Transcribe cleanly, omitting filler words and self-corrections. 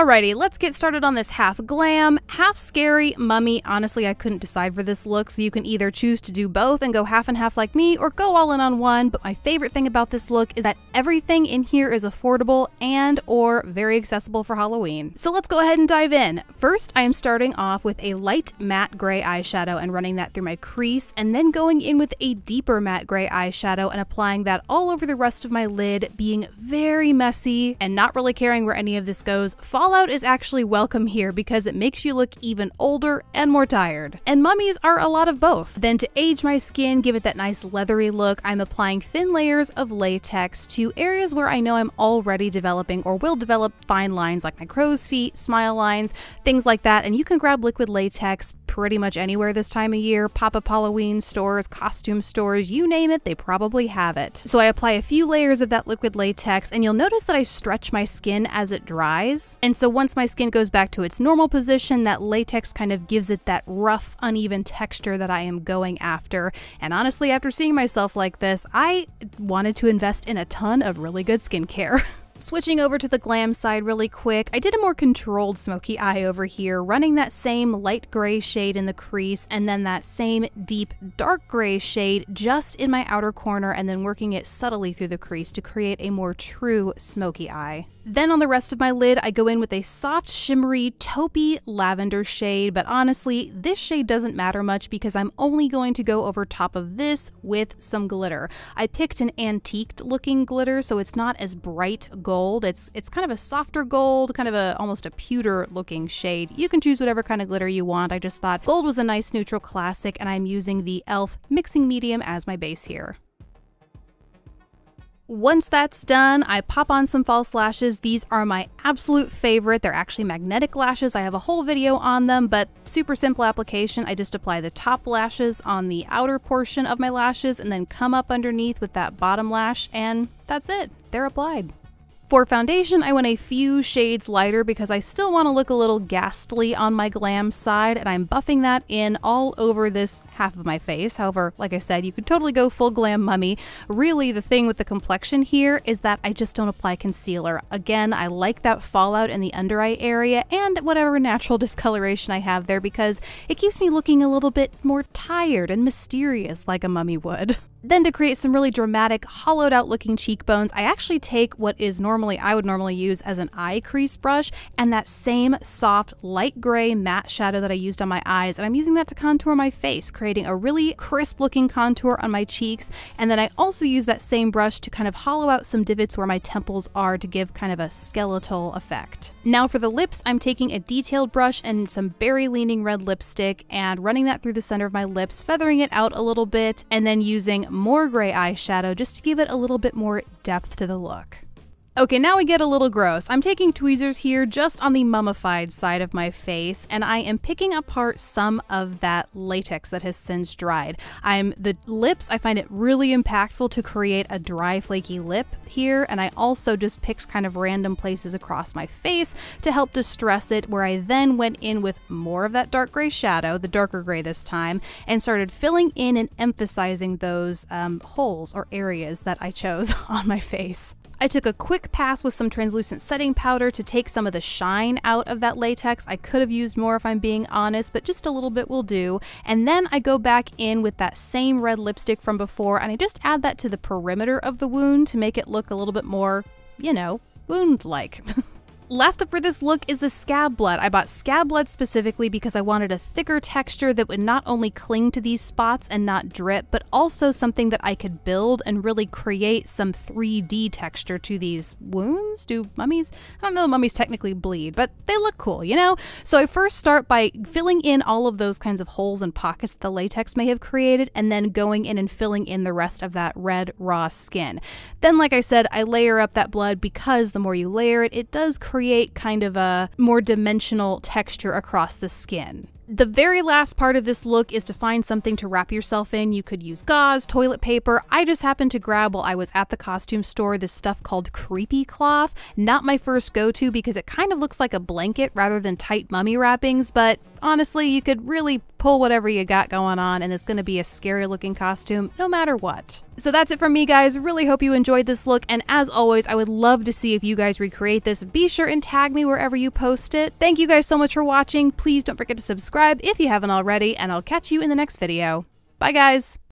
Alrighty, let's get started on this half glam, half scary mummy. Honestly, I couldn't decide for this look, so you can either choose to do both and go half and half like me, or go all in on one, but my favorite thing about this look is that everything in here is affordable and or very accessible for Halloween. So let's go ahead and dive in. First, I am starting off with a light matte gray eyeshadow and running that through my crease, and then going in with a deeper matte gray eyeshadow and applying that all over the rest of my lid, being very messy and not really caring where any of this goes. Fallout is actually welcome here because it makes you look even older and more tired. And mummies are a lot of both. Then to age my skin, give it that nice leathery look, I'm applying thin layers of latex to areas where I know I'm already developing or will develop fine lines like my crow's feet, smile lines, things like that. And you can grab liquid latex pretty much anywhere this time of year. Pop-up Halloween stores, costume stores, you name it, they probably have it. So I apply a few layers of that liquid latex, and you'll notice that I stretch my skin as it dries. And so once my skin goes back to its normal position, that latex kind of gives it that rough, uneven texture that I am going after. And honestly, after seeing myself like this, I wanted to invest in a ton of really good skincare. Switching over to the glam side really quick, I did a more controlled smoky eye over here, running that same light gray shade in the crease and then that same deep dark gray shade just in my outer corner, and then working it subtly through the crease to create a more true smoky eye. Then on the rest of my lid, I go in with a soft, shimmery, taupey lavender shade, but honestly, this shade doesn't matter much because I'm only going to go over top of this with some glitter. I picked an antiqued looking glitter, so it's not as bright gold. It's kind of a softer gold, kind of almost a pewter looking shade. You can choose whatever kind of glitter you want. I just thought gold was a nice neutral classic, and I'm using the e.l.f. mixing medium as my base here. Once that's done, I pop on some false lashes. These are my absolute favorite. They're actually magnetic lashes. I have a whole video on them, but super simple application. I just apply the top lashes on the outer portion of my lashes and then come up underneath with that bottom lash, and that's it. They're applied. For foundation, I went a few shades lighter because I still want to look a little ghastly on my glam side, and I'm buffing that in all over this half of my face. However, like I said, you could totally go full glam mummy. Really, the thing with the complexion here is that I just don't apply concealer. Again, I like that fallout in the under eye area and whatever natural discoloration I have there because it keeps me looking a little bit more tired and mysterious like a mummy would. Then to create some really dramatic, hollowed out looking cheekbones, I actually take what I would normally use as an eye crease brush and that same soft light gray matte shadow that I used on my eyes, and I'm using that to contour my face, creating a really crisp looking contour on my cheeks. And then I also use that same brush to kind of hollow out some divots where my temples are to give kind of a skeletal effect. Now for the lips, I'm taking a detailed brush and some berry leaning red lipstick and running that through the center of my lips, feathering it out a little bit, and then using more gray eyeshadow just to give it a little bit more depth to the look. Okay, now we get a little gross. I'm taking tweezers here just on the mummified side of my face, and I am picking apart some of that latex that has since dried. The lips, I find it really impactful to create a dry, flaky lip here, and I also just picked kind of random places across my face to help distress it, where I then went in with more of that dark gray shadow, the darker gray this time, and started filling in and emphasizing those holes or areas that I chose on my face. I took a quick pass with some translucent setting powder to take some of the shine out of that latex. I could have used more if I'm being honest, but just a little bit will do. And then I go back in with that same red lipstick from before, and I just add that to the perimeter of the wound to make it look a little bit more, you know, wound-like. Last up for this look is the Scab Blood. I bought Scab Blood specifically because I wanted a thicker texture that would not only cling to these spots and not drip, but also something that I could build and really create some 3D texture to these wounds. Do mummies? I don't know if mummies technically bleed, but they look cool, you know? So I first start by filling in all of those kinds of holes and pockets that the latex may have created, and then going in and filling in the rest of that red, raw skin. Then, like I said, I layer up that blood because the more you layer it, it does create kind of a more dimensional texture across the skin. The very last part of this look is to find something to wrap yourself in. You could use gauze, toilet paper. I just happened to grab, while I was at the costume store, this stuff called creepy cloth. Not my first go-to because it kind of looks like a blanket rather than tight mummy wrappings, but honestly, you could really pull whatever you got going on, and it's going to be a scary looking costume no matter what. So that's it from me, guys. Really hope you enjoyed this look, and as always, I would love to see if you guys recreate this. Be sure and tag me wherever you post it. Thank you guys so much for watching. Please don't forget to subscribe if you haven't already, and I'll catch you in the next video. Bye, guys!